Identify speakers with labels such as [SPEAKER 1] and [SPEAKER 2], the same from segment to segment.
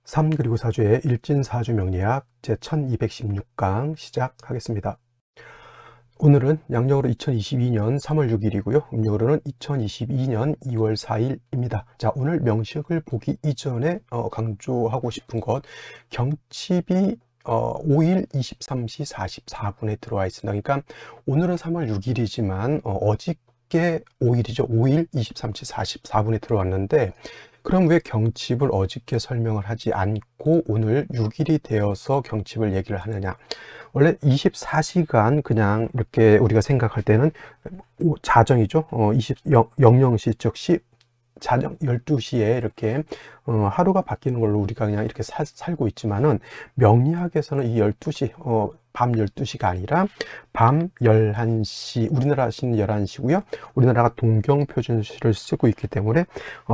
[SPEAKER 1] 3 그리고 4주의 일진사주 명리학 제1216강 시작하겠습니다. 오늘은 양력으로 2022년 3월 6일이고요. 음력으로는 2022년 2월 4일입니다. 자, 오늘 명식을 보기 이전에 강조하고 싶은 것, 경칩이 5일 23시 44분에 들어와 있습니다. 그러니까 오늘은 3월 6일이지만 어저께 5일이죠. 5일 23시 44분에 들어왔는데, 그럼 왜 경칩을 어저께 설명을 하지 않고 오늘 6일이 되어서 경칩을 얘기를 하느냐? 원래 24시간 그냥 이렇게 우리가 생각할 때는 자정이죠. 00시 즉 자정 12시에 이렇게 하루가 바뀌는 걸로 우리가 그냥 이렇게 살고 있지만은, 명리학에서는 이 12시 밤 12시가 아니라 밤 11시, 우리나라 시는 11시고요. 우리나라가 동경표준시를 쓰고 있기 때문에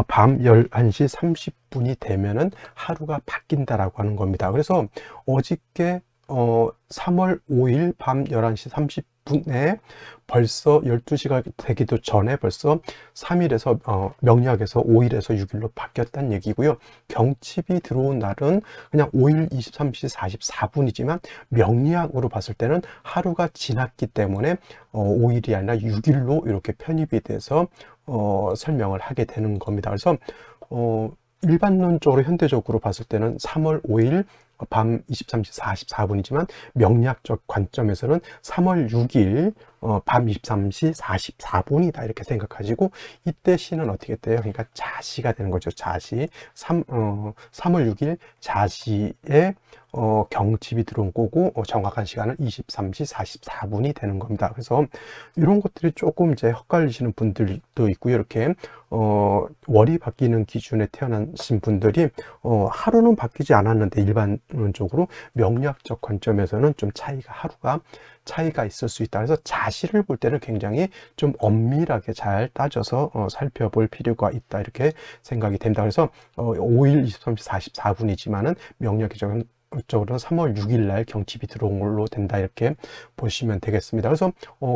[SPEAKER 1] 밤 11시 30분이 되면은 하루가 바뀐다라고 하는 겁니다. 그래서 어저께 3월 5일 밤 11시 30분에 벌써 12시가 되기도 전에 벌써 3일에서 명리학에서 5일에서 6일로 바뀌었다는 얘기고요. 경칩이 들어온 날은 그냥 5일 23시 44분이지만 명리학으로 봤을 때는 하루가 지났기 때문에 5일이 아니라 6일로 이렇게 편입이 돼서 설명을 하게 되는 겁니다. 그래서 일반론적으로 현대적으로 봤을 때는 3월 5일 밤 23시 44분이지만 명리학적 관점에서는 3월 6일 밤 23시 44분이다 이렇게 생각하시고, 이때 시는 어떻게 돼요? 그러니까 자시가 되는 거죠. 자시. 3월 6일 자시에 경칩이 들어온 거고, 정확한 시간은 23시 44분이 되는 겁니다. 그래서 이런 것들이 조금 이제 헷갈리시는 분들도 있고요. 이렇게 월이 바뀌는 기준에 태어나신 분들이 하루는 바뀌지 않았는데 일반적으로 명리학적 관점에서는 좀 하루가 차이가 있을 수 있다. 그래서 자시를 볼 때는 굉장히 좀 엄밀하게 잘 따져서 살펴볼 필요가 있다 이렇게 생각이 됩니다. 그래서 5일 23시 44분이지만은 명리학적으로는 3월 6일 날 경칩이 들어온 걸로 된다 이렇게 보시면 되겠습니다. 그래서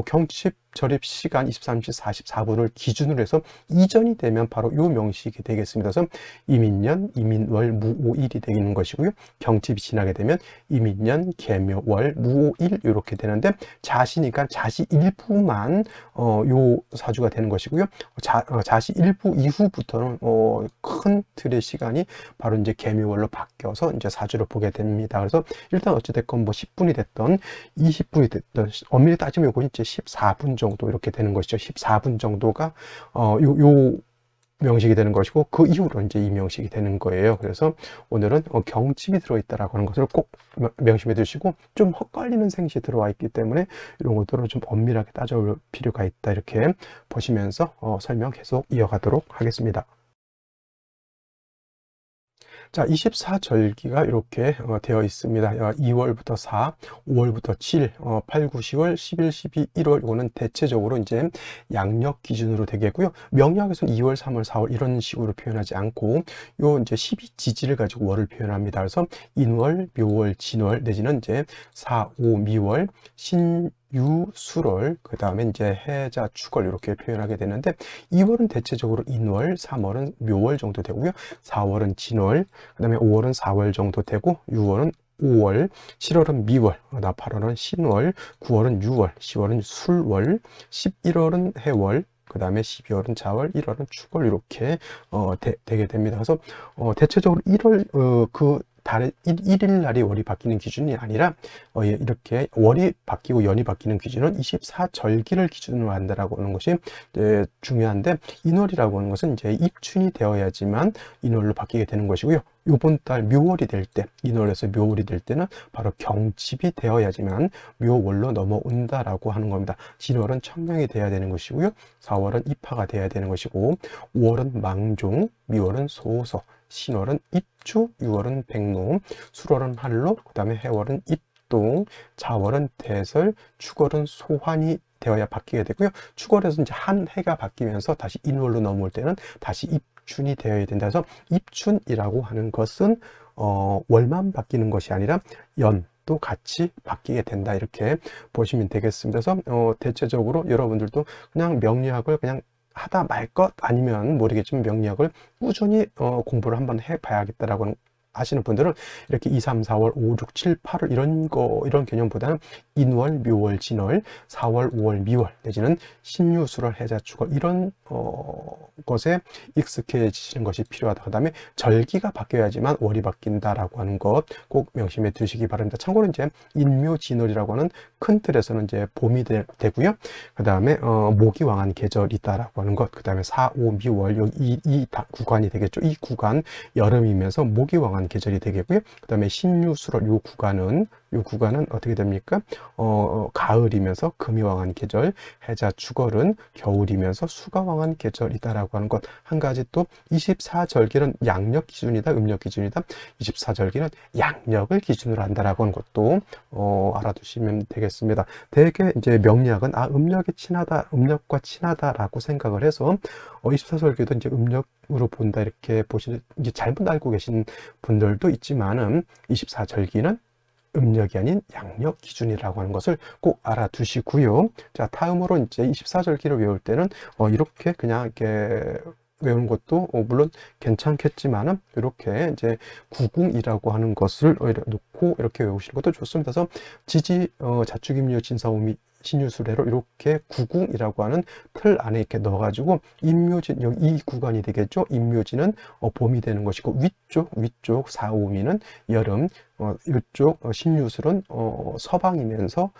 [SPEAKER 1] 경칩 절입 시간 23시 44분을 기준으로 해서 이전이 되면 바로 이 명식이 되겠습니다. 그래서 이민년, 이민월, 무오일이 되는 것이고요. 경칩이 지나게 되면 이민년, 계묘월, 무오일 이렇게 되는데, 자시니까 자시 일부만 요 사주가 되는 것이고요. 자시 일부 이후부터는 큰 틀의 시간이 바로 이제 계묘월로 바뀌어서 이제 사주를 보게 됩니다. 그래서 일단 어찌됐건 뭐 10분이 됐던 20분이 됐던 엄밀히 따지면 이거 이제 14분 정도 이렇게 되는 것이죠. 14분 정도가 요 명식이 되는 것이고, 그 이후로 이제 이 명식이 되는 거예요. 그래서 오늘은 경칩이 들어있다라고 하는 것을 꼭 명심해 두시고, 좀 헛갈리는 생시 들어와 있기 때문에 이런 것들을 좀 엄밀하게 따져볼 필요가 있다 이렇게 보시면서 설명 계속 이어가도록 하겠습니다. 자, 24절기가 이렇게 되어 있습니다. 2월부터 4, 5월부터 7, 8, 9, 10월, 11, 12, 1월, 이거는 대체적으로 이제 양력 기준으로 되겠고요. 명리학에서는 2월, 3월, 4월 이런 식으로 표현하지 않고 요 이제 12지지를 가지고 월을 표현합니다. 그래서 인월, 묘월, 진월 내지는 이제 4, 5, 미월, 유, 수월, 그 다음에 이제 해자, 축월 이렇게 표현하게 되는데, 2월은 대체적으로 인월, 3월은 묘월 정도 되고요. 4월은 진월, 그 다음에 5월은 4월 정도 되고, 6월은 5월, 7월은 미월, 8월은 신월, 9월은 유월, 10월은 술월, 11월은 해월, 그 다음에 12월은 자월, 1월은 축월 이렇게 되게 됩니다. 그래서 대체적으로 1월 그 달의 1일 날이 월이 바뀌는 기준이 아니라 이렇게 월이 바뀌고 연이 바뀌는 기준은 24절기를 기준으로 한다라고 하는 것이 중요한데, 인월이라고 하는 것은 이제 입춘이 되어야지만 인월로 바뀌게 되는 것이고요. 요번 달 묘월이 될 때, 인월에서 묘월이 될 때는 바로 경칩이 되어야지만 묘월로 넘어온다라고 하는 겁니다. 진월은 천명이 돼야 되는 것이고요. 4월은 입하가 돼야 되는 것이고, 5월은 망종, 미월은 소서, 신월은 입주, 6월은 백로, 술월은 한로, 그 다음에 해월은 입동, 자월은 대설, 축월은 소환이 되어야 바뀌게 되고요. 축월에서 이제 한 해가 바뀌면서 다시 인월로 넘어올 때는 다시 입춘이 되어야 된다. 그래서 입춘이라고 하는 것은 월만 바뀌는 것이 아니라 연도 같이 바뀌게 된다 이렇게 보시면 되겠습니다. 그래서 대체적으로 여러분들도 그냥 명리학을 그냥 하다 말 것 아니면 모르겠지만 명리학을 꾸준히 공부를 한번 해봐야겠다라고 하시는 분들은 이렇게 2, 3, 4월, 5, 6, 7, 8월 이런 개념보다는 인월, 묘월, 진월, 4월, 5월, 미월 내지는 신유술월, 해자, 축월 이런 것에 익숙해지시는 것이 필요하다. 그 다음에 절기가 바뀌어야지만 월이 바뀐다라고 하는 것 꼭 명심해 두시기 바랍니다. 참고로 이제 인묘진월이라고 하는 큰 틀에서는 이제 봄이 되고요. 그 다음에 목이 왕한 계절이다라고 하는 것. 그 다음에 4, 5, 미월 이 구간이 되겠죠. 이 구간 여름이면서 목이 왕한 계절이 되겠고요. 그 다음에 신유술월 요 구간은 어떻게 됩니까? 가을이면서 금이 왕한 계절, 해자 축월은 겨울이면서 수가 왕한 계절이다라고 하는 것. 한 가지 또 24절기는 양력 기준이다, 음력 기준이다. 24절기는 양력을 기준으로 한다라고 하는 것도 알아두시면 되겠습니다. 대개 이제 명리학은 음력이 친하다, 음력과 친하다라고 생각을 해서 24절기도 이제 음력으로 본다 이렇게 보시는 이제 잘못 알고 계신 분들도 있지만은 24절기는 음력이 아닌 양력 기준이라고 하는 것을 꼭 알아두시고요. 자, 다음으로 이제 24절기를 외울 때는 이렇게 그냥 이렇게 외우는 것도 물론 괜찮겠지만은 이렇게 이제 구궁이라고 하는 것을 놓고 이렇게 외우시는 것도 좋습니다. 그래서 지지 자축인묘 진사오미 신유술래로 이렇게 구궁이라고 하는 틀 안에 이렇게 넣어가지고 인묘진 여기 이 구간이 되겠죠. 인묘진은 봄이 되는 것이고 위쪽 사오미는 여름, 이쪽 신유술은 서방이면서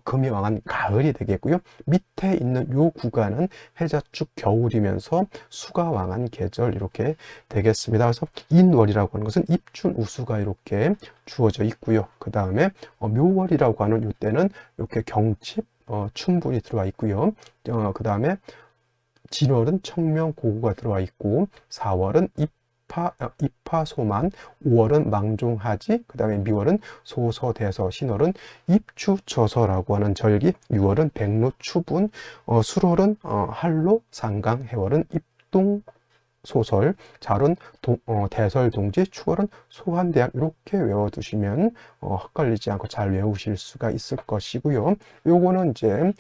[SPEAKER 1] 금이 왕한 가을이 되겠고요. 밑에 있는 요 구간은 해자축 겨울이면서 수가 왕한 계절 이렇게 되겠습니다. 그래서 인월이라고 하는 것은 입춘 우수가 이렇게 주어져 있고요. 그 다음에 묘월이라고 하는 요 때는 이렇게 경칩 춘분이 들어와 있고요. 그 다음에 진월은 청명 고구가 들어와 있고 4월은 입하소만, 5월은 망종하지, 그 다음에 미월은 소서대서, 신월은 입추저서라고 하는 절기, 6월은 백로추분, 수월은 한로, 상강, 해월은 입동, 소설, 잘은 대설동지, 추월은 소환대학 이렇게 외워두시면 헛갈리지 않고 잘 외우실 수가 있을 것이고요. 요거는 이제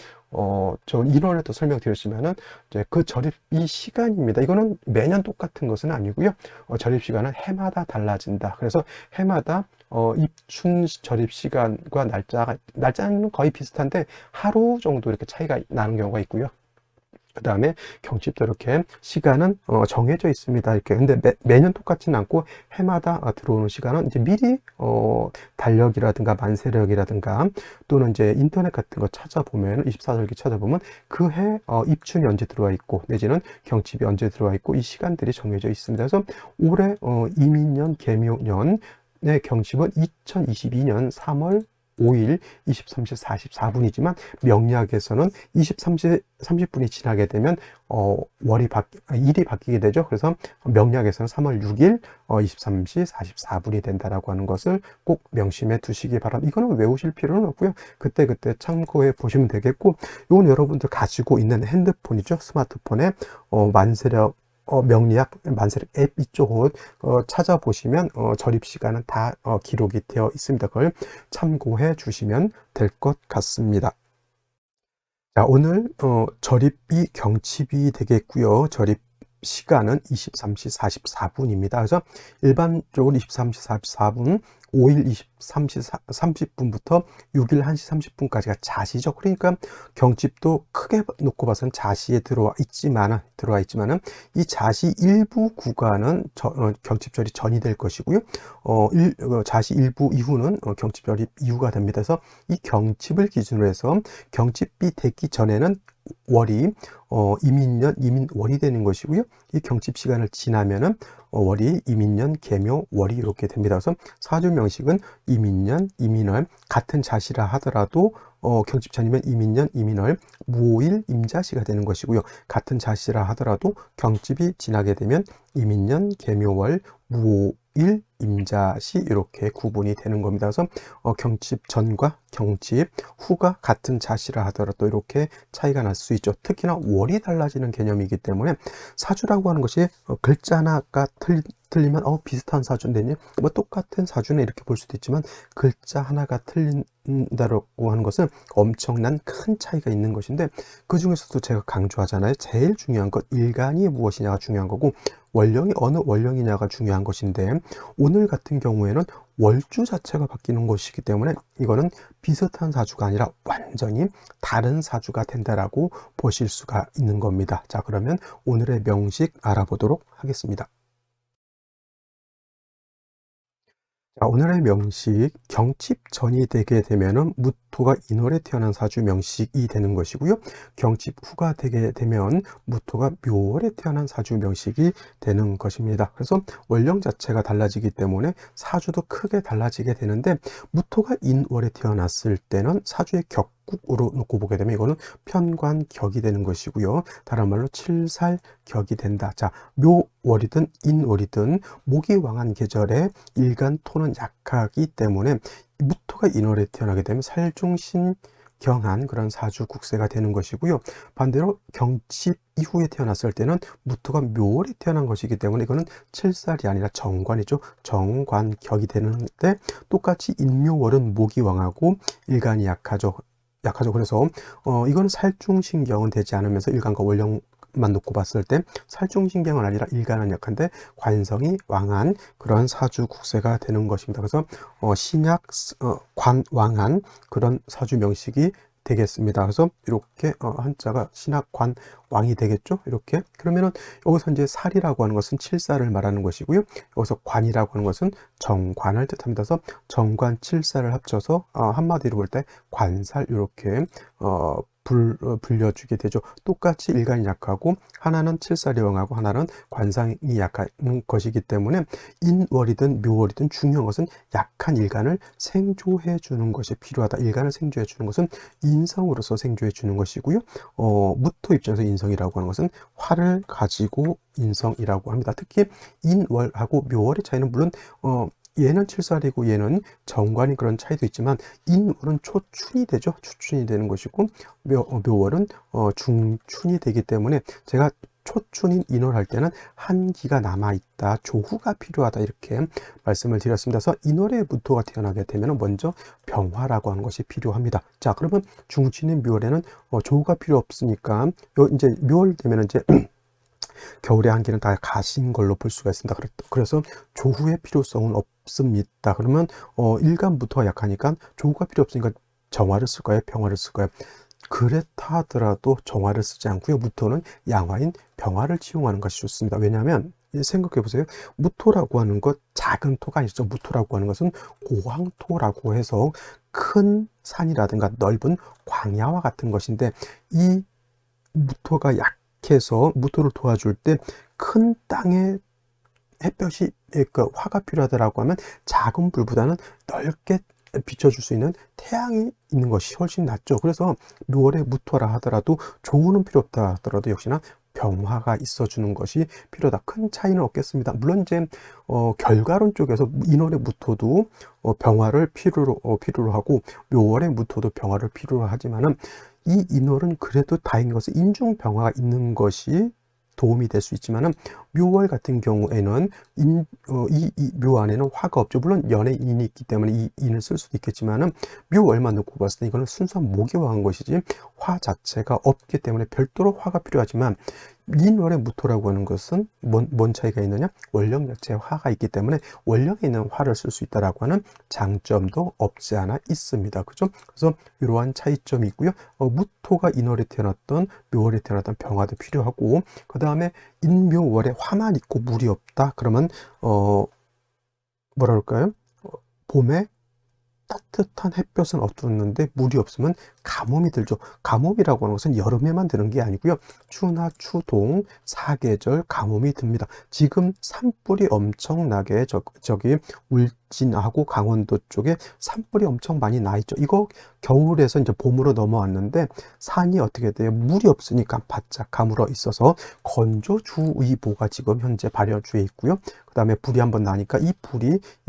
[SPEAKER 1] 저 인원에도 설명드렸지만은 이제 그 절입이 시간입니다. 이거는 매년 똑같은 것은 아니고요. 절입 시간은 해마다 달라진다. 그래서 해마다 입춘 절입 시간과 날짜는 거의 비슷한데 하루 정도 이렇게 차이가 나는 경우가 있고요. 그 다음에 경칩도 이렇게 시간은 정해져 있습니다. 이렇게 근데 매년 똑같지는 않고 해마다 들어오는 시간은 이제 미리 달력이라든가 만세력이라든가 또는 이제 인터넷 같은 거 찾아보면 24절기 찾아보면 그 해 입춘이 언제 들어와 있고 내지는 경칩이 언제 들어와 있고 이 시간들이 정해져 있습니다. 그래서 올해 이민년 개묘년의 경칩은 2022년 3월 5일 23시 44분이지만 명리학에서는 23시 30분이 지나게 되면 일이 바뀌게 되죠. 그래서 명리학에서는 3월 6일 23시 44분이 된다라고 하는 것을 꼭 명심해 두시기 바랍니다. 이거는 외우실 필요는 없고요. 그때그때 참고해 보시면 되겠고, 이건 여러분들 가지고 있는 핸드폰이죠. 스마트폰에 만세력 명리학 만세력 앱 이쪽을 찾아보시면 절입 시간은 다 기록이 되어 있습니다. 그걸 참고해 주시면 될 것 같습니다. 자, 오늘 절입이 경칩이 되겠고요. 절입 시간은 23시 44분입니다. 그래서 일반적으로 23시 44분, 5일 23시 30분부터 6일 1시 30분까지가 자시죠. 그러니까 경칩도 크게 놓고 봐서는 자시에 들어와 있지만은 이 자시 일부 구간은 경칩절이 전이 될 것이고요. 자시 일부 이후는 경칩절이 이후가 됩니다. 그래서 이 경칩을 기준으로 해서 경칩이 되기 전에는 월이 이민년 이민월이 되는 것이고요. 이 경칩 시간을 지나면은 월이 이민년 개묘 월이 이렇게 됩니다. 그래서 사주 명식은 이민년 이민월 같은 자시라 하더라도 경칩 전이면 이민년 이민월 무오일 임자시가 되는 것이고요. 같은 자시라 하더라도 경칩이 지나게 되면 이민년 개묘월 무오일 임자시 이렇게 구분이 되는 겁니다. 그래서 경칩 전과 경칩 후가 같은 자시라 하더라도 이렇게 차이가 날 수 있죠. 특히나 월이 달라지는 개념이기 때문에 사주라고 하는 것이 글자 하나가 틀리면 비슷한 사주인데 뭐 똑같은 사주네 이렇게 볼 수도 있지만 글자 하나가 틀린다고 하는 것은 엄청난 큰 차이가 있는 것인데 그 중에서도 제가 강조하잖아요. 제일 중요한 것 일간이 무엇이냐가 중요한 거고 월령이 어느 월령이냐가 중요한 것인데, 오늘 같은 경우에는 월주 자체가 바뀌는 것이기 때문에 이거는 비슷한 사주가 아니라 완전히 다른 사주가 된다라고 보실 수가 있는 겁니다. 자, 그러면 오늘의 명식 알아보도록 하겠습니다. 자, 오늘의 명식, 경칩전이 되게 되면은 무토가 인월에 태어난 사주 명식이 되는 것이고요. 경칩 후가 되게 되면 무토가 묘월에 태어난 사주 명식이 되는 것입니다. 그래서 월령 자체가 달라지기 때문에 사주도 크게 달라지게 되는데, 무토가 인월에 태어났을 때는 사주의 격국으로 놓고 보게 되면 이거는 편관격이 되는 것이고요. 다른 말로 칠살격이 된다. 자, 묘월이든 인월이든 목이 왕한 계절에 일간 토는 약하기 때문에 무토가 인월에 태어나게 되면 살중신경한 그런 사주 국세가 되는 것이고요. 반대로 경칩 이후에 태어났을 때는 무토가 묘월에 태어난 것이기 때문에 이거는 칠살이 아니라 정관이죠. 정관격이 되는데, 똑같이 인묘월은 목이 왕하고 일간이 약하죠. 그래서 이거는 살중신경은 되지 않으면서 일간과 월령만 놓고 봤을 때 살중신경은 아니라 일간은 약한데 관성이 왕한 그런 사주 국세가 되는 것입니다. 그래서 신약 관왕한 그런 사주 명식이 되겠습니다. 그래서 이렇게 한자가 신학관 왕이 되겠죠. 이렇게. 그러면은 여기서 이제 살이라고 하는 것은 칠살을 말하는 것이고요. 여기서 관이라고 하는 것은 정관을 뜻합니다. 그래서 정관 칠살을 합쳐서 한마디로 볼 때 관살, 이렇게 불려주게 되죠. 똑같이 일간이 약하고 하나는 칠살이 왕하고 하나는 관상이 약한 것이기 때문에 인월이든 묘월이든 중요한 것은 약한 일간을 생조해 주는 것이 필요하다. 일간을 생조해 주는 것은 인성으로서 생조해 주는 것이고요. 무토 입장에서 인성이라고 하는 것은 화를 가지고 인성이라고 합니다. 특히 인월하고 묘월의 차이는 물론 얘는 칠살이고 얘는 정관이 그런 차이도 있지만, 인월은 초춘이 되죠. 추춘이 되는 것이고 묘월은 중춘이 되기 때문에 제가 초춘인 인월 할 때는 한기가 남아있다, 조후가 필요하다, 이렇게 말씀을 드렸습니다. 그래서 인월에 무토가 태어나게 되면 먼저 병화라고 하는 것이 필요합니다. 자, 그러면 중춘인 묘월에는 조후가 필요 없으니까 이제 묘월 되면 이제 겨울의 한기는 다 가신 걸로 볼 수가 있습니다. 그래서 조후의 필요성은 없습니다. 그러면 일간부터가 약하니까 조후가 필요 없으니까 정화를 쓸까요? 병화를 쓸까요? 그렇다 하더라도 정화를 쓰지 않고요. 무토는 양화인 병화를 치용하는 것이 좋습니다. 왜냐하면 생각해 보세요. 무토라고 하는 것 작은 토가 아니죠. 무토라고 하는 것은 고황토라고 해서 큰 산이라든가 넓은 광야와 같은 것인데, 이 무토가 약해서 무토를 도와줄 때 큰 땅에 햇볕이, 그러니까 화가 필요하다라고 하면 작은 불보다는 넓게 비춰줄 수 있는 태양이 있는 것이 훨씬 낫죠. 그래서 묘월에 무토라 하더라도 조우는 필요 없다 하더라도 역시나 병화가 있어주는 것이 필요하다. 큰 차이는 없겠습니다. 물론 이제 결과론 쪽에서 인월의 무토도 병화를 필요로 하고 묘월의 무토도 병화를 필요로 하지만은, 이 인월은 그래도 다행인 것은 인중 병화가 있는 것이 도움이 될 수 있지만은, 묘월 같은 경우에는 이 묘 안에는 화가 없죠. 물론 연에 인이 있기 때문에 이 인을 쓸 수도 있겠지만은, 묘월만 놓고 봤을 때 이거는 순수한 목이 왕한 것이지 화 자체가 없기 때문에 별도로 화가 필요하지만, 인월의 무토라고 하는 것은 뭔 차이가 있느냐? 월령 자체에 화가 있기 때문에 월령에 있는 화를 쓸 수 있다라고 하는 장점도 없지 않아 있습니다. 그죠? 그래서 이러한 차이점이 있고요. 무토가 인월에 태어났던 묘월에 태어났던 병화도 필요하고, 그 다음에 인묘월에 화만 있고 물이 없다. 그러면 뭐라 그럴까요? 봄에 따뜻한 햇볕은 얻었는데 물이 없으면 가뭄이 들죠. 가뭄이라고 하는 것은 여름에만 드는 게 아니고요. 추나 추동 사계절 가뭄이 듭니다. 지금 산불이 엄청나게 저기 울진하고 강원도 쪽에 산불이 엄청 많이 나 있죠. 이거 겨울에서 이제 봄으로 넘어왔는데, 산이 어떻게 돼요? 물이 없으니까 바짝 가물어 있어서 건조주의보가 지금 현재 발효주에 있고요. 그 다음에 불이 한번 나니까 이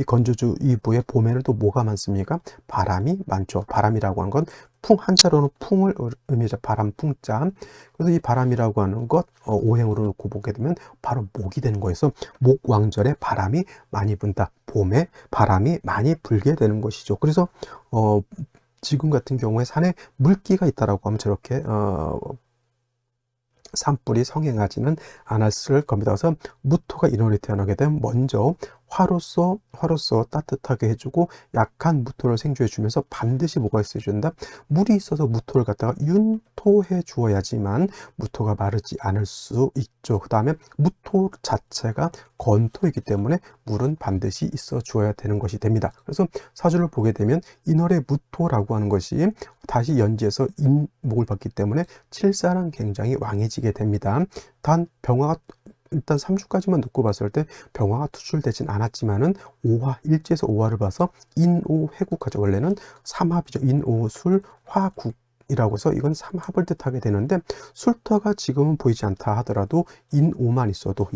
[SPEAKER 1] 건조주의보에 봄에는 또 뭐가 많습니까? 바람이 많죠. 바람이라고 하는 건 한자로는 풍을 의미하죠. 바람 풍자. 그래서 이 바람이라고 하는 것 오행으로 놓고 보게 되면 바로 목이 되는 거여서 목왕절에 바람이 많이 분다. 봄에 바람이 많이 불게 되는 것이죠. 그래서 지금 같은 경우에 산에 물기가 있다라고 하면 저렇게 산불이 성행하지는 않았을 겁니다. 그래서 무토가 인월에 태어나게 되면 먼저 화로서 따뜻하게 해주고 약한 무토를 생조해 주면서 반드시 뭐가 있어야 된다? 물이 있어서 무토를 갖다가 윤토해 주어야지만 무토가 마르지 않을 수 있죠. 그 다음에 무토 자체가 건토이기 때문에 물은 반드시 있어 주어야 되는 것이 됩니다. 그래서 사주를 보게 되면 인월의 무토라고 하는 것이 다시 연지에서 인목을 받기 때문에 칠사는 굉장히 왕해지게 됩니다. 단 병화가 일단 3주까지만 놓고 봤을 때 병화가 투출되진 않았지만은 일지에서 5화를 봐서 인오 회국하죠. 원래는 삼합이죠. 인오 술 화국 이라고 해서 이건 삼합을 뜻하게 되는데, 술터가 지금은 보이지 않다 하더라도 인오만 있어도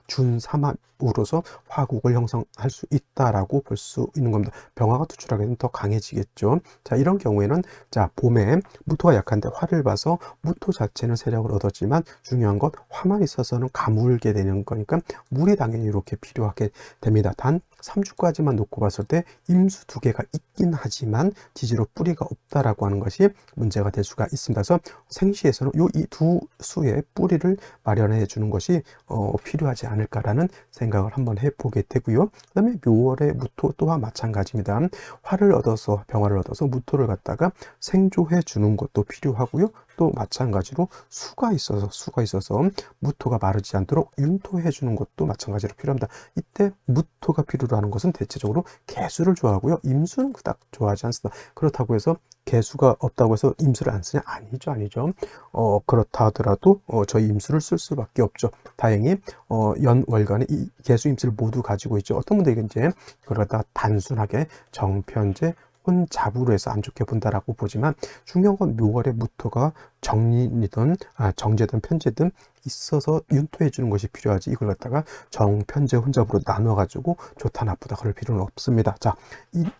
[SPEAKER 1] 준삼합으로서 화국을 형성할 수 있다라고 볼 수 있는 겁니다. 병화가 투출하게 되면 더 강해지겠죠. 자, 이런 경우에는 자, 봄에 무토가 약한데 화를 봐서 무토 자체는 세력을 얻었지만 중요한 건 화만 있어서는 가물게 되는 거니까 물이 당연히 이렇게 필요하게 됩니다. 단 3주까지만 놓고 봤을 때 임수 2개가 있긴 하지만 지지로 뿌리가 없다라고 하는 것이 문제가 될 수가 있습니다. 그래서 생시에서는 이 두 수의 뿌리를 마련해 주는 것이 필요하지 않을까라는 생각을 한번 해보게 되고요. 그 다음에 묘월의 무토 또한 마찬가지입니다. 병화를 얻어서 무토를 갖다가 생조해 주는 것도 필요하고요. 또 마찬가지로 수가 있어서 무토가 마르지 않도록 윤토해 주는 것도 마찬가지로 필요합니다. 이때 무토가 필요로 하는 것은 대체적으로 개수를 좋아하고요. 임수는 그닥 좋아하지 않습니다. 그렇다고 해서 개수가 없다고 해서 임수를 안 쓰냐? 아니죠. 그렇다 하더라도 저희 임수를 쓸 수밖에 없죠. 다행히 연월간에 이 개수 임수를 모두 가지고 있죠. 어떤 분들이 이제 그걸 갖다가 단순하게 정편제 혼잡으로 해서 안 좋게 본다라고 보지만, 중요한 건 묘월의 무토가 정제든 편제든 있어서 윤토해 주는 것이 필요하지, 이걸 갖다가 정편제 혼잡으로 나눠 가지고 좋다 나쁘다 그럴 필요는 없습니다. 자,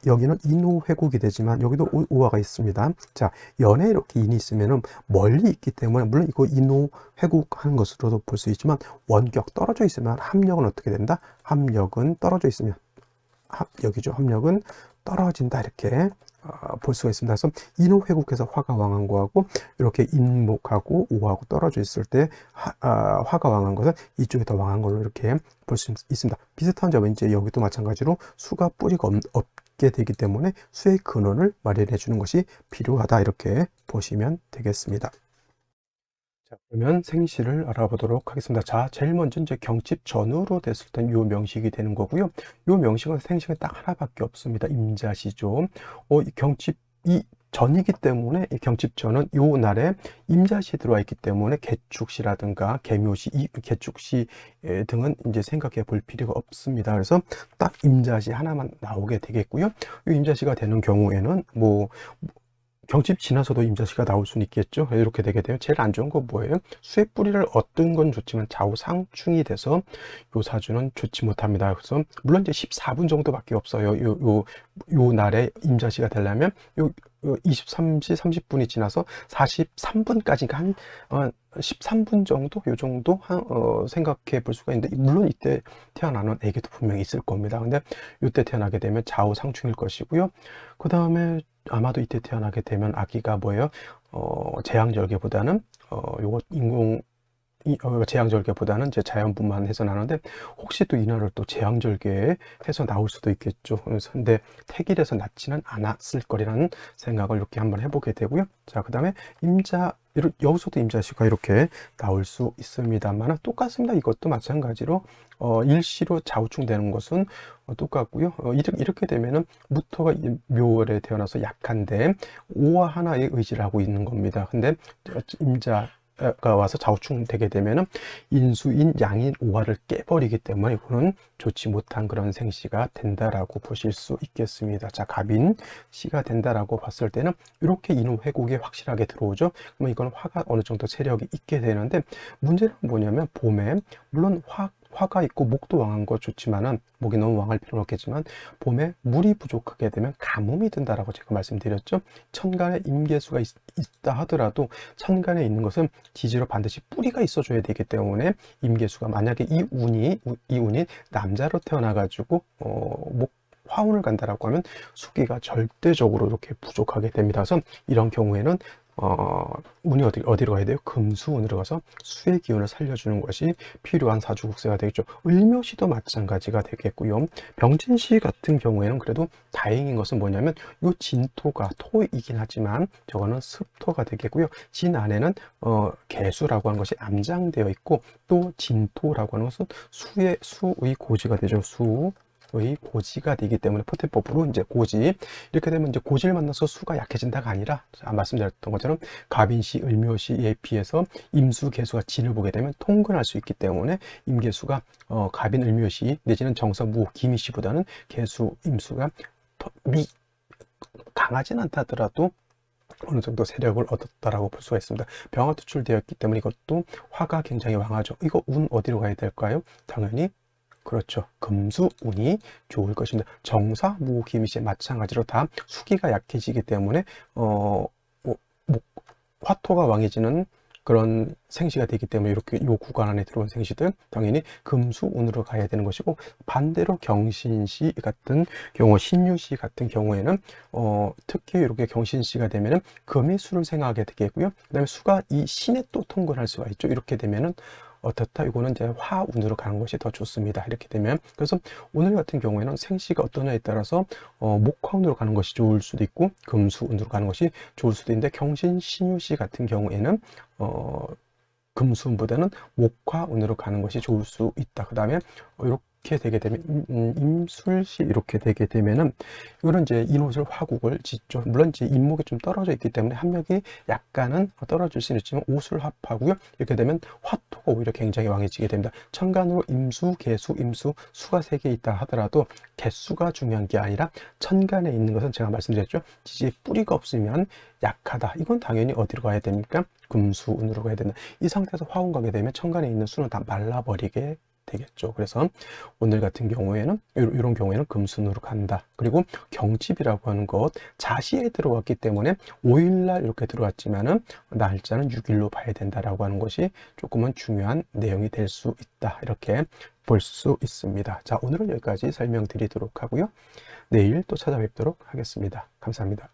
[SPEAKER 1] 여기는 인호 회국이 되지만 여기도 오화가 있습니다. 자, 연에 이렇게 인이 있으면은 멀리 있기 때문에, 물론 이거 인호 회국하는 것으로도 볼 수 있지만 원격 떨어져 있으면 합력은 어떻게 된다? 합력은 떨어져 있으면 여기죠. 합력은 떨어진다, 이렇게 볼 수가 있습니다. 그래서 인호 회국에서 화가 왕한 거하고 이렇게 인목하고 오하고 떨어져 있을 때 화가 왕한 것은 이쪽에 더 왕한 걸로 이렇게 볼 수 있습니다. 비슷한 점은 이제 여기도 마찬가지로 수가 뿌리가 없게 되기 때문에 수의 근원을 마련해 주는 것이 필요하다, 이렇게 보시면 되겠습니다. 자, 그러면 생시를 알아보도록 하겠습니다. 자, 제일 먼저 이제 경칩 전후로 됐을 땐 요 명식이 되는 거고요. 요 명식은 생시가 딱 하나밖에 없습니다. 임자시죠. 이 경칩이 전이기 때문에 이 경칩전은 요 날에 임자시 들어와 있기 때문에 개축시라든가 개묘시, 이 개축시 등은 이제 생각해 볼 필요가 없습니다. 그래서 딱 임자시 하나만 나오게 되겠고요. 이 임자시가 되는 경우에는 뭐 경칩 지나서도 임자시가 나올 수는 있겠죠. 이렇게 되게 돼요. 제일 안 좋은 건 뭐예요? 수의 뿌리를 얻은 건 좋지만 좌우상충이 돼서 요 사주는 좋지 못합니다. 그래서 물론 이제 14분 정도밖에 없어요. 요 날에 임자시가 되려면 요 23시 30분이 지나서 43분까지 한 13분 정도? 요 정도 생각해 볼 수가 있는데, 물론 이때 태어나는 애기도 분명히 있을 겁니다. 근데 이때 태어나게 되면 좌우상충일 것이고요. 그 다음에 아마도 이때 태어나게 되면 아기가 뭐예요? 재앙절개보다는 요거 재앙절개보다는 이제 자연분만 해서 나는데, 혹시 또 이날을 또 재앙절개 해서 나올 수도 있겠죠. 근데 택일에서 낳지는 않았을 거리라는 생각을 이렇게 한번 해보게 되고요. 자, 그 다음에 여기서도 임자시가 이렇게 나올 수 있습니다만 똑같습니다. 이것도 마찬가지로 일시로 좌우충되는 것은 똑같고요. 이렇게 되면은 무토가 묘월에 태어나서 약한데 오화 하나의 의지를 하고 있는 겁니다. 근데 임자가 와서 좌우충 되게 되면은 인수인 양인 오화를 깨버리기 때문에 이거는 좋지 못한 그런 생시가 된다라고 보실 수 있겠습니다. 자, 갑인 시가 된다라고 봤을 때는 이렇게 인호 회국이 확실하게 들어오죠. 그러면 이건 화가 어느 정도 세력이 있게 되는데, 문제는 뭐냐면 봄에 물론 화가 있고 목도 왕한 거 좋지만은, 목이 너무 왕할 필요는 없겠지만 봄에 물이 부족하게 되면 가뭄이 든다라고 제가 말씀드렸죠. 천간에 임계수가 있다 하더라도 천간에 있는 것은 지지로 반드시 뿌리가 있어줘야 되기 때문에, 임계수가 만약에 이 운이 남자로 태어나 가지고 화운을 간다라고 하면 수기가 절대적으로 이렇게 부족하게 됩니다. 그래서 이런 경우에는 운이 어디로 가야 돼요? 금수운으로 가서 수의 기운을 살려주는 것이 필요한 사주국세가 되겠죠. 을묘시도 마찬가지가 되겠고요. 병진시 같은 경우에는 그래도 다행인 것은 뭐냐면 이 진토가 토이긴 하지만 저거는 습토가 되겠고요. 진 안에는 개수라고 하는 것이 암장되어 있고 또 진토라고 하는 것은 수의 고지가 되죠. 수의 고지가 되기 때문에 포태법으로 이제 고지, 이렇게 되면 이제 고지를 만나서 수가 약해진다가 아니라 말씀드렸던 것처럼 갑인시, 을묘시에 비해서 임수, 개수가 진을 보게 되면 통근할 수 있기 때문에 임계수가 갑인, 을묘시 내지는 정사, 무, 기미시보다는 개수, 임수가 강하진 않다 하더라도 어느 정도 세력을 얻었다라고 볼 수가 있습니다. 병화 투출되어 있기 때문에 이것도 화가 굉장히 왕하죠. 이거 운 어디로 가야 될까요? 당연히 그렇죠. 금수운이 좋을 것입니다. 정사, 무, 기미시 마찬가지로 다 수기가 약해지기 때문에 화토가 왕해지는 그런 생시가 되기 때문에 이렇게 요 구간 안에 들어온 생시들 당연히 금수운으로 가야 되는 것이고, 반대로 경신시 같은 경우, 신유시 같은 경우에는 특히 이렇게 경신시가 되면은 금의 수를 생각하게 되겠고요. 그다음에 수가 이 신에 또 통근할 수가 있죠. 이렇게 되면은 어떻다? 이거는 이제 화운으로 가는 것이 더 좋습니다. 이렇게 되면, 그래서 오늘 같은 경우에는 생시가 어떠냐에 따라서 목화운으로 가는 것이 좋을 수도 있고 금수운으로 가는 것이 좋을 수도 있는데, 경신 신유시 같은 경우에는 금수운보다는 목화운으로 가는 것이 좋을 수 있다. 그 다음에 이렇게 되게 되면 임술시 이렇게 되게 되면은 이거는 이제 인옷을 화국을 짓죠. 물론 이제 인목이 좀 떨어져 있기 때문에 합력이 약간은 떨어질 수는 있지만 옷을 합하고요. 이렇게 되면 화토가 오히려 굉장히 왕해지게 됩니다. 천간으로 임수, 개수, 임수, 수가 3개 있다 하더라도 개수가 중요한 게 아니라 천간에 있는 것은 제가 말씀드렸죠. 지지에 뿌리가 없으면 약하다. 이건 당연히 어디로 가야 됩니까? 금수운으로 가야 된다. 이 상태에서 화운 가게 되면 천간에 있는 수는 다 말라버리게 되겠죠. 그래서 오늘 같은 경우에는 이런 경우에는 금순으로 간다. 그리고 경칩이라고 하는 것 자시에 들어왔기 때문에 5일날 이렇게 들어왔지만은 날짜는 6일로 봐야 된다라고 하는 것이 조금은 중요한 내용이 될 수 있다. 이렇게 볼 수 있습니다. 자, 오늘은 여기까지 설명드리도록 하고요. 내일 또 찾아뵙도록 하겠습니다. 감사합니다.